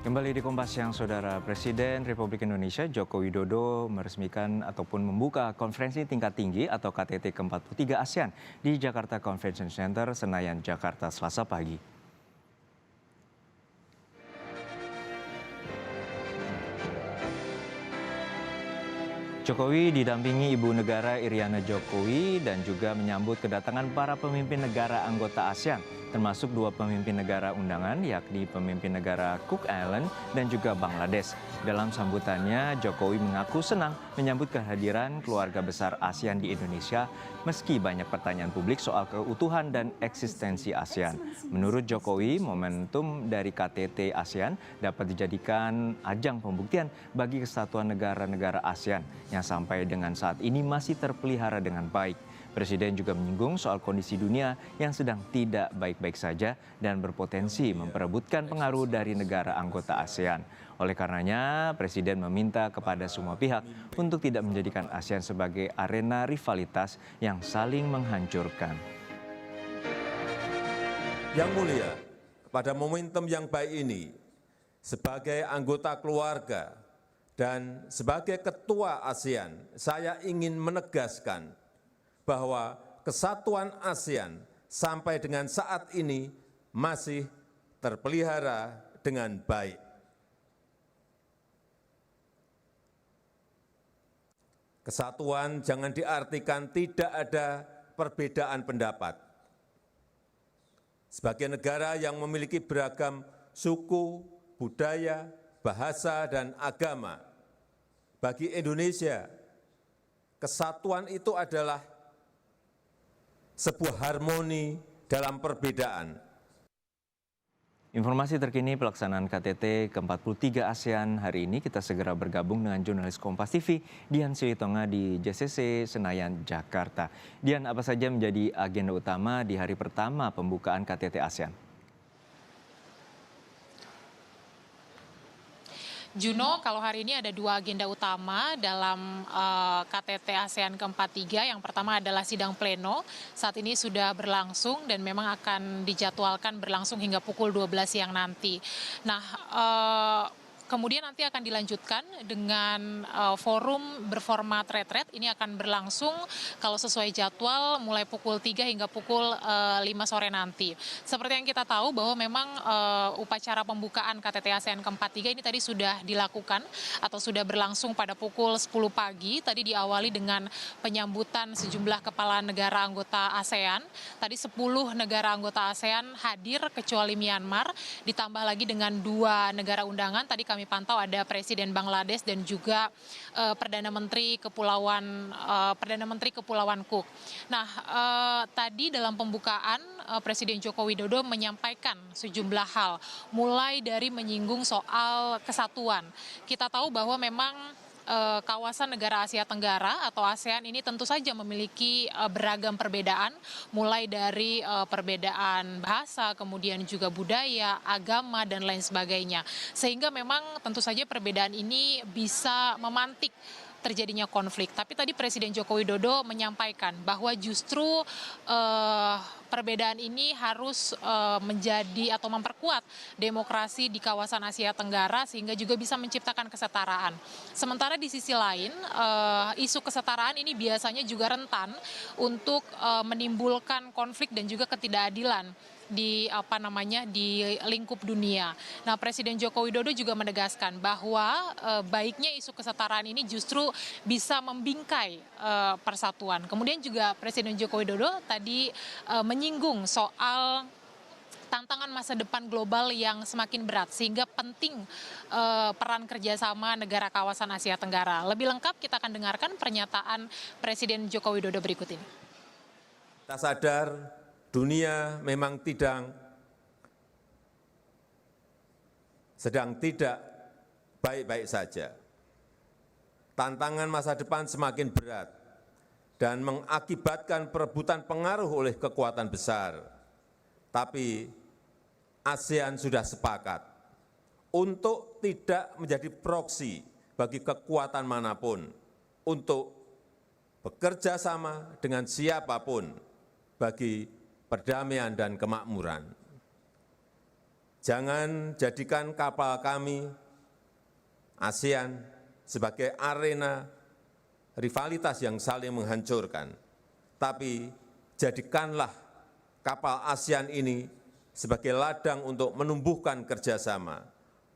Kembali di Kompas Siang, Saudara. Presiden Republik Indonesia Joko Widodo meresmikan ataupun membuka konferensi tingkat tinggi atau KTT ke-43 ASEAN di Jakarta Convention Center, Senayan, Jakarta, Selasa pagi. Jokowi didampingi Ibu Negara Iriana Jokowi dan juga menyambut kedatangan para pemimpin negara anggota ASEAN, termasuk dua pemimpin negara undangan, yakni pemimpin negara Cook Island dan juga Bangladesh. Dalam sambutannya, Jokowi mengaku senang menyambut kehadiran keluarga besar ASEAN di Indonesia, meski banyak pertanyaan publik soal keutuhan dan eksistensi ASEAN. Menurut Jokowi, momentum dari KTT ASEAN dapat dijadikan ajang pembuktian bagi kesatuan negara-negara ASEAN yang sampai dengan saat ini masih terpelihara dengan baik. Presiden juga menyinggung soal kondisi dunia yang sedang tidak baik-baik saja dan berpotensi memperebutkan pengaruh dari negara anggota ASEAN. Oleh karenanya, Presiden meminta kepada semua pihak untuk tidak menjadikan ASEAN sebagai arena rivalitas yang saling menghancurkan. Yang mulia, pada momentum yang baik ini, sebagai anggota keluarga dan sebagai ketua ASEAN, saya ingin menegaskan bahwa kesatuan ASEAN sampai dengan saat ini masih terpelihara dengan baik. Kesatuan jangan diartikan tidak ada perbedaan pendapat. Sebagai negara yang memiliki beragam suku, budaya, bahasa, dan agama, bagi Indonesia, kesatuan itu adalah sebuah harmoni dalam perbedaan. Informasi terkini pelaksanaan KTT ke-43 ASEAN hari ini, kita segera bergabung dengan jurnalis Kompas TV Dian Silitonga di JCC Senayan, Jakarta. Dian, apa saja menjadi agenda utama di hari pertama pembukaan KTT ASEAN? Juno, kalau hari ini ada dua agenda utama dalam KTT ASEAN ke-43. Yang pertama adalah sidang pleno, saat ini sudah berlangsung dan memang akan dijadwalkan berlangsung hingga pukul 12 siang nanti. Nah, kemudian nanti akan dilanjutkan dengan forum berformat retret. Ini akan berlangsung kalau sesuai jadwal mulai pukul 3 hingga pukul 5 sore nanti. Seperti yang kita tahu bahwa memang upacara pembukaan KTT ASEAN ke-43 ini tadi sudah dilakukan atau sudah berlangsung pada pukul 10 pagi. Tadi diawali dengan penyambutan sejumlah kepala negara anggota ASEAN. Tadi 10 negara anggota ASEAN hadir kecuali Myanmar, ditambah lagi dengan 2 negara undangan. Tadi kami pantau ada Presiden Bangladesh dan juga Perdana Menteri Kepulauan Cook. Nah, tadi dalam pembukaan Presiden Joko Widodo menyampaikan sejumlah hal, mulai dari menyinggung soal kesatuan. Kita tahu bahwa memang kawasan negara Asia Tenggara atau ASEAN ini tentu saja memiliki beragam perbedaan, mulai dari perbedaan bahasa, kemudian juga budaya, agama, dan lain sebagainya. Sehingga memang tentu saja perbedaan ini bisa memantik terjadinya konflik. Tapi tadi Presiden Joko Widodo menyampaikan bahwa justru perbedaan ini harus menjadi atau memperkuat demokrasi di kawasan Asia Tenggara sehingga juga bisa menciptakan kesetaraan. Sementara di sisi lain, isu kesetaraan ini biasanya juga rentan untuk menimbulkan konflik dan juga ketidakadilan di lingkup dunia. Nah, Presiden Joko Widodo juga menegaskan bahwa baiknya isu kesetaraan ini justru bisa membingkai persatuan. Kemudian juga Presiden Joko Widodo tadi menyinggung soal tantangan masa depan global yang semakin berat, sehingga penting peran kerjasama negara kawasan Asia Tenggara. Lebih lengkap kita akan dengarkan pernyataan Presiden Joko Widodo berikut ini. Kita sadar dunia memang sedang tidak baik-baik saja. Tantangan masa depan semakin berat dan mengakibatkan perebutan pengaruh oleh kekuatan besar. Tapi ASEAN sudah sepakat untuk tidak menjadi proksi bagi kekuatan manapun, untuk bekerja sama dengan siapapun bagi perdamaian dan kemakmuran. Jangan jadikan kapal kami, ASEAN, sebagai arena rivalitas yang saling menghancurkan. Tapi jadikanlah kapal ASEAN ini sebagai ladang untuk menumbuhkan kerjasama,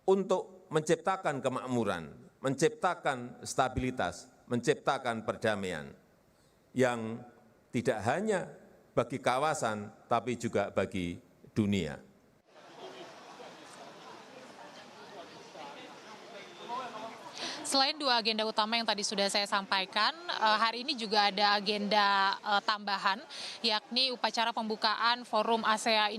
untuk menciptakan kemakmuran, menciptakan stabilitas, menciptakan perdamaian yang tidak hanya bagi kawasan, tapi juga bagi dunia. Selain dua agenda utama yang tadi sudah saya sampaikan, hari ini juga ada agenda tambahan, yakni upacara pembukaan Forum ASEAN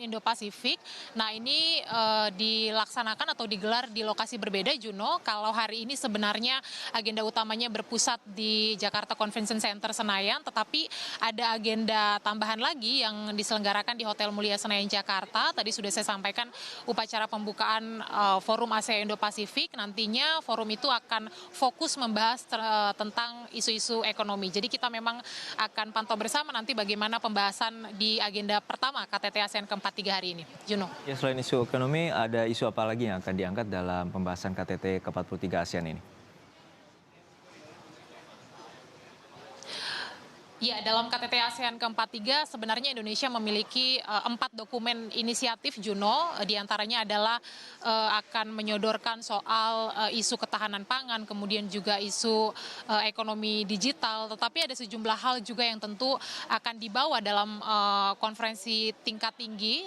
Indo-Pasifik. Nah, ini dilaksanakan atau digelar di lokasi berbeda, Juno. Kalau hari ini sebenarnya agenda utamanya berpusat di Jakarta Convention Center Senayan, tetapi ada agenda tambahan lagi yang diselenggarakan di Hotel Mulia Senayan, Jakarta. Tadi sudah saya sampaikan upacara pembukaan Forum ASEAN Indo-Pasifik. Nantinya forum itu akan fokus membahas tentang isu-isu ekonomi. Jadi kita memang akan pantau bersama nanti bagaimana pembahasan di agenda pertama KTT ASEAN ke-43 hari ini. Juno. Ya, selain isu ekonomi, ada isu apa lagi yang akan diangkat dalam pembahasan KTT ke-43 ASEAN ini? Ya, dalam KTT ASEAN ke-43 sebenarnya Indonesia memiliki 4 dokumen inisiatif, Juno. Di antaranya adalah akan menyodorkan soal isu ketahanan pangan, kemudian juga isu ekonomi digital. Tetapi ada sejumlah hal juga yang tentu akan dibawa dalam konferensi tingkat tinggi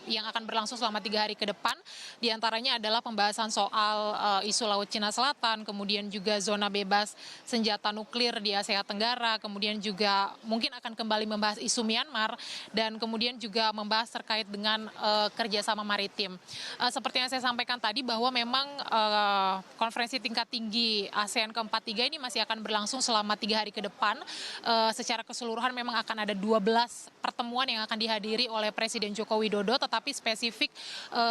yang akan berlangsung selama 3 hari ke depan. Di antaranya adalah pembahasan soal isu Laut Cina Selatan, kemudian juga zona bebas senjata nuklir di Asia Tenggara, kemudian juga mungkin akan kembali membahas isu Myanmar, dan kemudian juga membahas terkait dengan kerjasama maritim. Seperti yang saya sampaikan tadi bahwa memang konferensi tingkat tinggi ASEAN ke-43 ini masih akan berlangsung selama 3 hari ke depan. Secara keseluruhan memang akan ada 12 pertemuan yang akan dihadiri oleh Presiden Joko Widodo, tetapi spesifik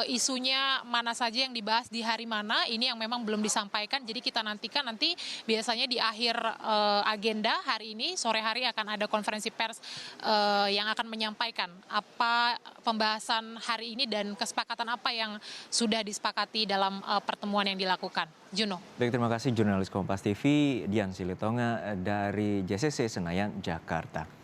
isunya mana saja yang dibahas di hari mana, ini yang memang belum disampaikan. Jadi kita nantikan nanti biasanya di akhir agenda hari ini, sore hari akan ada konferensi pers yang akan menyampaikan apa pembahasan hari ini dan kesepakatan apa yang sudah disepakati dalam pertemuan yang dilakukan. Juno. Baik, terima kasih jurnalis Kompas TV Dian Silitonga dari JCC Senayan, Jakarta.